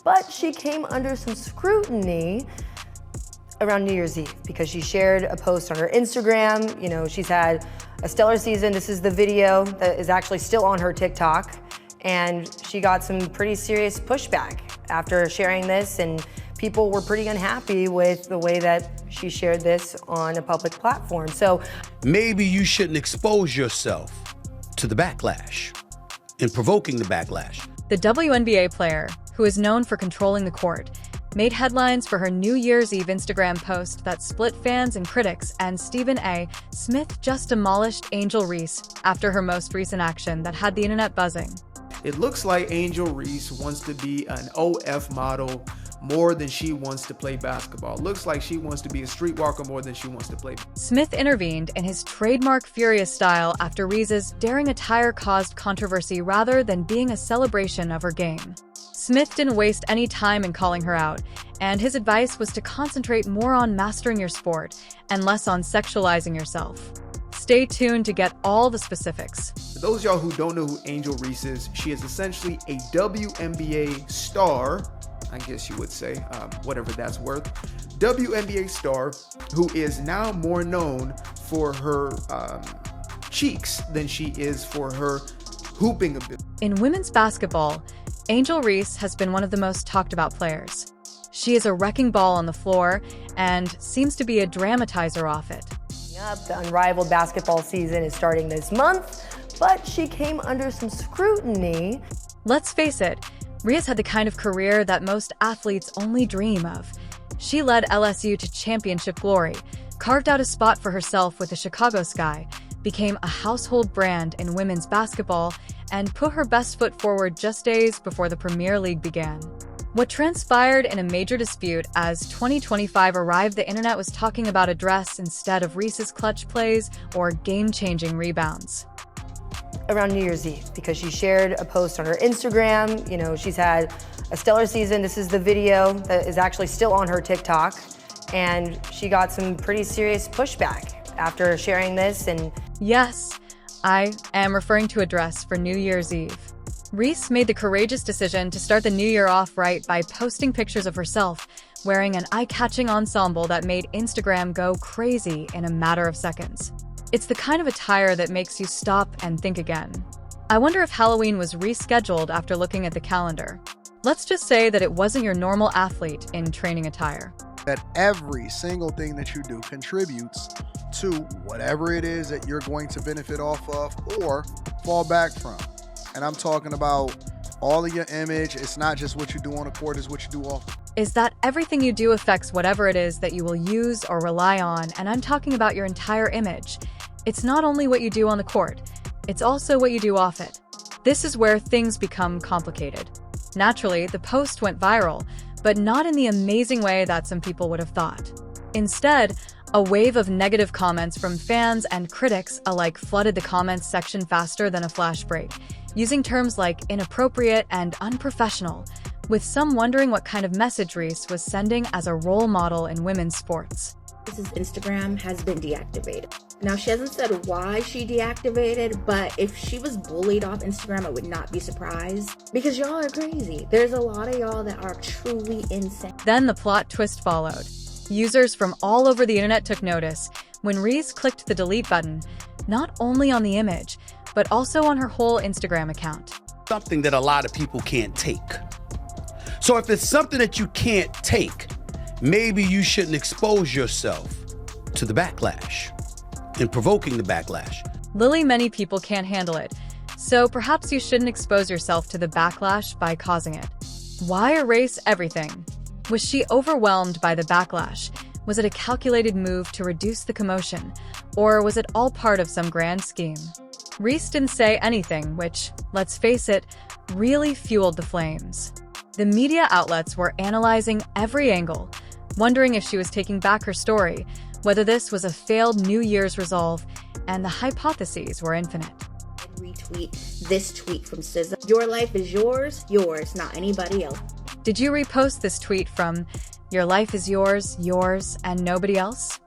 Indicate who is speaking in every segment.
Speaker 1: but she came under some scrutiny around New Year's Eve because she shared a post on her Instagram. You know, she's had a stellar season. This is the video that is actually still on her TikTok. And she got some pretty serious pushback after sharing this, and people were pretty unhappy with the way that she shared this on a public platform. So
Speaker 2: maybe you shouldn't expose yourself to the backlash and provoking the backlash.
Speaker 3: The WNBA player, who is known for controlling the court, made headlines for her New Year's Eve Instagram post that split fans and critics, and Stephen A. Smith just demolished Angel Reese after her most recent action that had the internet buzzing.
Speaker 4: It looks like Angel Reese wants to be an OF model more than she wants to play basketball. Looks like she wants to be a streetwalker more than she wants to play.
Speaker 3: Smith intervened in his trademark furious style after Reese's daring attire caused controversy rather than being a celebration of her game. Smith didn't waste any time in calling her out, and his advice was to concentrate more on mastering your sport and less on sexualizing yourself. Stay tuned to get all the specifics.
Speaker 4: For those of y'all who don't know who Angel Reese is, she is essentially a WNBA star, I guess you would say, whatever that's worth. WNBA star who is now more known for her cheeks than she is for her hooping ability.
Speaker 3: In women's basketball, Angel Reese has been one of the most talked about players. She is a wrecking ball on the floor and seems to be a dramatizer off it.
Speaker 1: The unrivaled basketball season is starting this month, but she came under some scrutiny.
Speaker 3: Let's face it, Reese had the kind of career that most athletes only dream of. She led LSU to championship glory, carved out a spot for herself with the Chicago Sky, became a household brand in women's basketball, and put her best foot forward just days before the Premier League began. What transpired in a major dispute as 2025 arrived, the internet was talking about a dress instead of Reese's clutch plays or game-changing rebounds.
Speaker 1: Around New Year's Eve because she shared a post on her Instagram. You know, she's had a stellar season. This is the video that is actually still on her TikTok. And she got some pretty serious pushback after sharing this. And
Speaker 3: yes, I am referring to a dress for New Year's Eve. Reese made the courageous decision to start the new year off right by posting pictures of herself wearing an eye-catching ensemble that made Instagram go crazy in a matter of seconds. It's the kind of attire that makes you stop and think again. I wonder if Halloween was rescheduled after looking at the calendar. Let's just say that it wasn't your normal athlete in training attire.
Speaker 5: That every single thing that you do contributes to whatever it is that you're going to benefit off of or fall back from. And I'm talking about all of your image. It's not just what you do on the court, it's what you do off.
Speaker 3: Is that everything you do affects whatever it is that you will use or rely on, and I'm talking about your entire image. It's not only what you do on the court, it's also what you do off it. This is where things become complicated. Naturally, the post went viral, but not in the amazing way that some people would have thought. Instead, a wave of negative comments from fans and critics alike flooded the comments section faster than a flash break, using terms like inappropriate and unprofessional, with some wondering what kind of message Reese was sending as a role model in women's sports.
Speaker 6: Reese's Instagram has been deactivated. Now, she hasn't said why she deactivated, but if she was bullied off Instagram, I would not be surprised. Because y'all are crazy. There's a lot of y'all that are truly insane.
Speaker 3: Then the plot twist followed. Users from all over the internet took notice when Reese clicked the delete button, not only on the image, but also on her whole Instagram account.
Speaker 2: Something that a lot of people can't take. So if it's something that you can't take, maybe you shouldn't expose yourself to the backlash and provoking the backlash.
Speaker 3: Many people can't handle it, so perhaps you shouldn't expose yourself to the backlash by causing it. Why erase everything? Was she overwhelmed by the backlash? Was it a calculated move to reduce the commotion? Or was it all part of some grand scheme? Reese didn't say anything, which, let's face it, really fueled the flames. The media outlets were analyzing every angle, wondering if she was taking back her story, whether this was a failed New Year's resolve, and the hypotheses were infinite.
Speaker 6: Retweet this tweet from SZA. Your life is yours, not anybody else.
Speaker 3: Did you repost this tweet from Your Life is Yours, and nobody else?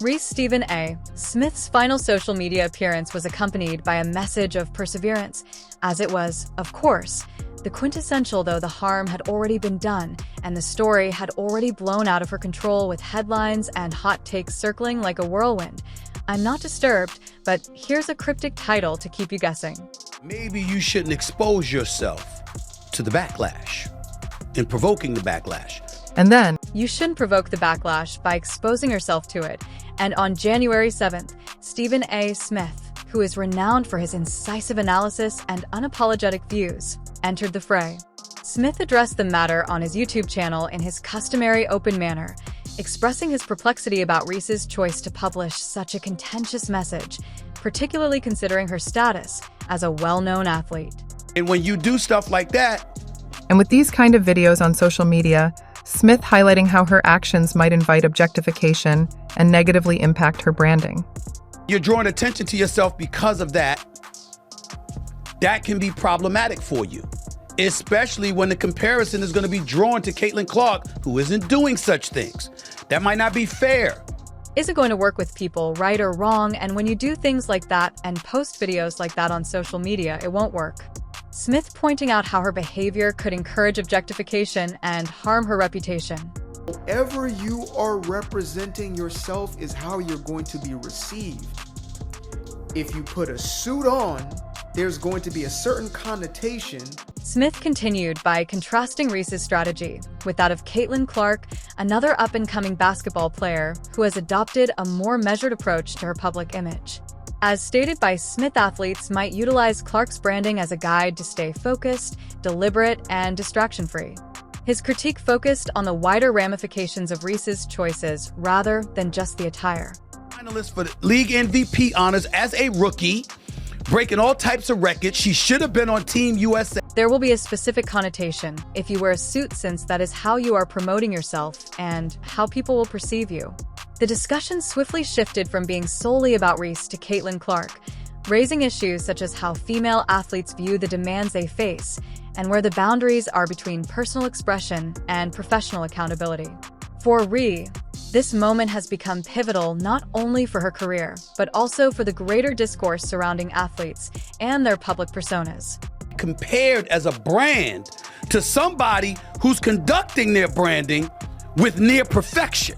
Speaker 3: Reese Stephen A. Smith's final social media appearance was accompanied by a message of perseverance, as it was, of course, The quintessential, though, the harm had already been done, and the story had already blown out of her control with headlines and hot takes circling like a whirlwind. I'm not disturbed, but here's a cryptic title to keep you guessing.
Speaker 2: Maybe you shouldn't expose yourself to the backlash and provoking the backlash.
Speaker 7: And then,
Speaker 3: You shouldn't provoke the backlash by exposing yourself to it. And on January 7th, Stephen A. Smith, who is renowned for his incisive analysis and unapologetic views, entered the fray. Smith addressed the matter on his YouTube channel in his customary open manner, expressing his perplexity about Reese's choice to publish such a contentious message, particularly considering her status as a well-known athlete.
Speaker 2: And when you do stuff like that,
Speaker 7: and with these kind of videos on social media, Smith highlighting how her actions might invite objectification and negatively impact her branding.
Speaker 2: you're drawing attention to yourself because of that. That can be problematic for you, especially when the comparison is going to be drawn to Caitlin Clark, who isn't doing such things. That might not be fair.
Speaker 3: Isn't going to work with people, right or wrong, and when you do things like that and post videos like that on social media, it won't work. Smith pointing out how her behavior could encourage objectification and harm her reputation.
Speaker 4: However you are representing yourself is how you're going to be received. If you put a suit on, there's going to be a certain connotation.
Speaker 3: Smith continued by contrasting Reese's strategy with that of Caitlin Clark, another up-and-coming basketball player who has adopted a more measured approach to her public image. As stated by Smith, athletes might utilize Clark's branding as a guide to stay focused, deliberate, and distraction-free. His critique focused on the wider ramifications of Reese's choices rather than just the attire.
Speaker 2: Finalist for the league MVP honors as a rookie, breaking all types of records. She should have been on Team USA.
Speaker 3: There will be a specific connotation if you wear a suit, since that is how you are promoting yourself and how people will perceive you. The discussion swiftly shifted from being solely about Reese to Caitlin Clark, raising issues such as how female athletes view the demands they face and where the boundaries are between personal expression and professional accountability. For Ree, this moment has become pivotal not only for her career, but also for the greater discourse surrounding athletes and their public personas.
Speaker 2: Compared as a brand to somebody who's conducting their branding with near perfection.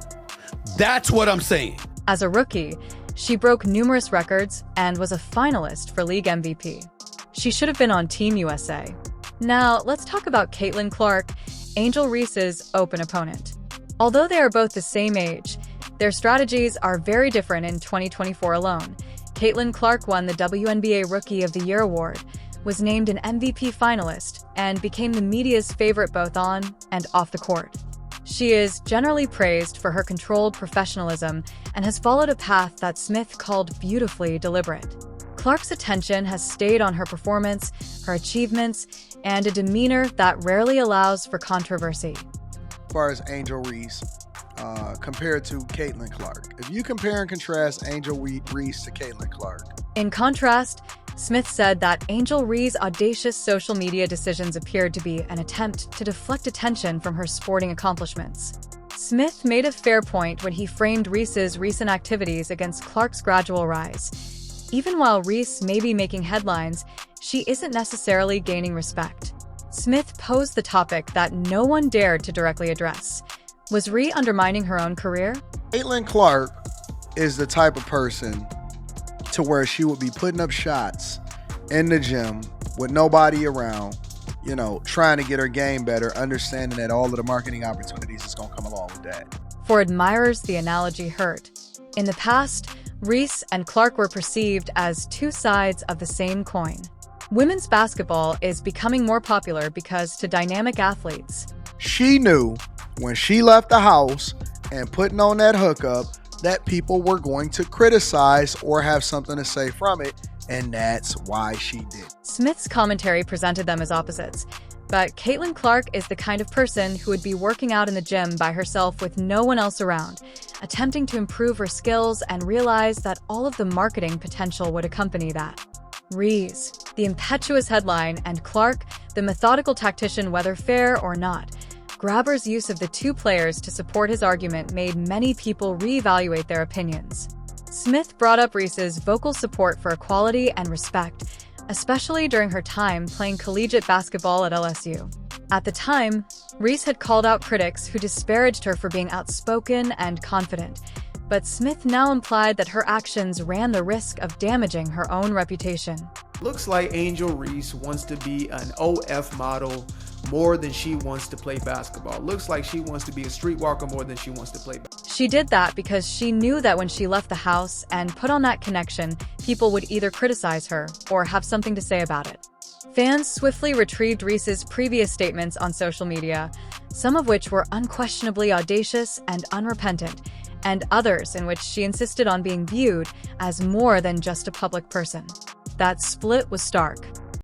Speaker 2: That's what I'm saying.
Speaker 3: As a rookie, she broke numerous records and was a finalist for league MVP. She should have been on Team USA. Now, let's talk about Caitlin Clark, Angel Reese's open opponent. Although they are both the same age, their strategies are very different in 2024 alone. Caitlin Clark won the WNBA Rookie of the Year award, was named an MVP finalist, and became the media's favorite both on and off the court. She is generally praised for her controlled professionalism and has followed a path that Smith called beautifully deliberate. Clark's attention has stayed on her performance, her achievements, and a demeanor that rarely allows for controversy.
Speaker 5: As far as Angel Reese, compared to Caitlin Clark. If you compare and contrast Angel Reese to Caitlin Clark.
Speaker 3: In contrast, Smith said that Angel Reese's audacious social media decisions appeared to be an attempt to deflect attention from her sporting accomplishments. Smith made a fair point when he framed Reese's recent activities against Clark's gradual rise. Even while Reese may be making headlines, she isn't necessarily gaining respect. Smith posed the topic that no one dared to directly address. Was Ree undermining her own career?
Speaker 5: Caitlin Clark is the type of person to where she would be putting up shots in the gym with nobody around, trying to get her game better, understanding that all of the marketing opportunities is going to come along with that.
Speaker 3: For admirers, the analogy hurt. In the past, Reese and Clark were perceived as two sides of the same coin. Women's basketball is becoming more popular because to dynamic athletes.
Speaker 5: She knew when she left the house and putting on that hookup that people were going to criticize or have something to say from it, and that's why she did.
Speaker 3: Smith's commentary presented them as opposites, but Caitlin Clark is the kind of person who would be working out in the gym by herself with no one else around, attempting to improve her skills and realize that all of the marketing potential would accompany that. Reese, the impetuous headline, and Clark, the methodical tactician, whether fair or not. Grabber's use of the two players to support his argument made many people reevaluate their opinions. Smith brought up Reese's vocal support for equality and respect, especially during her time playing collegiate basketball at LSU. At the time, Reese had called out critics who disparaged her for being outspoken and confident, but Smith now implied that her actions ran the risk of damaging her own reputation.
Speaker 4: Looks like Angel Reese wants to be an OF model more than she wants to play basketball. Looks like she wants to be a streetwalker more than she wants to play basketball.
Speaker 3: She did that because she knew that when she left the house and put on that connection, people would either criticize her or have something to say about it. Fans swiftly retrieved Reese's previous statements on social media, some of which were unquestionably audacious and unrepentant, and others in which she insisted on being viewed as more than just a public person. That split was stark.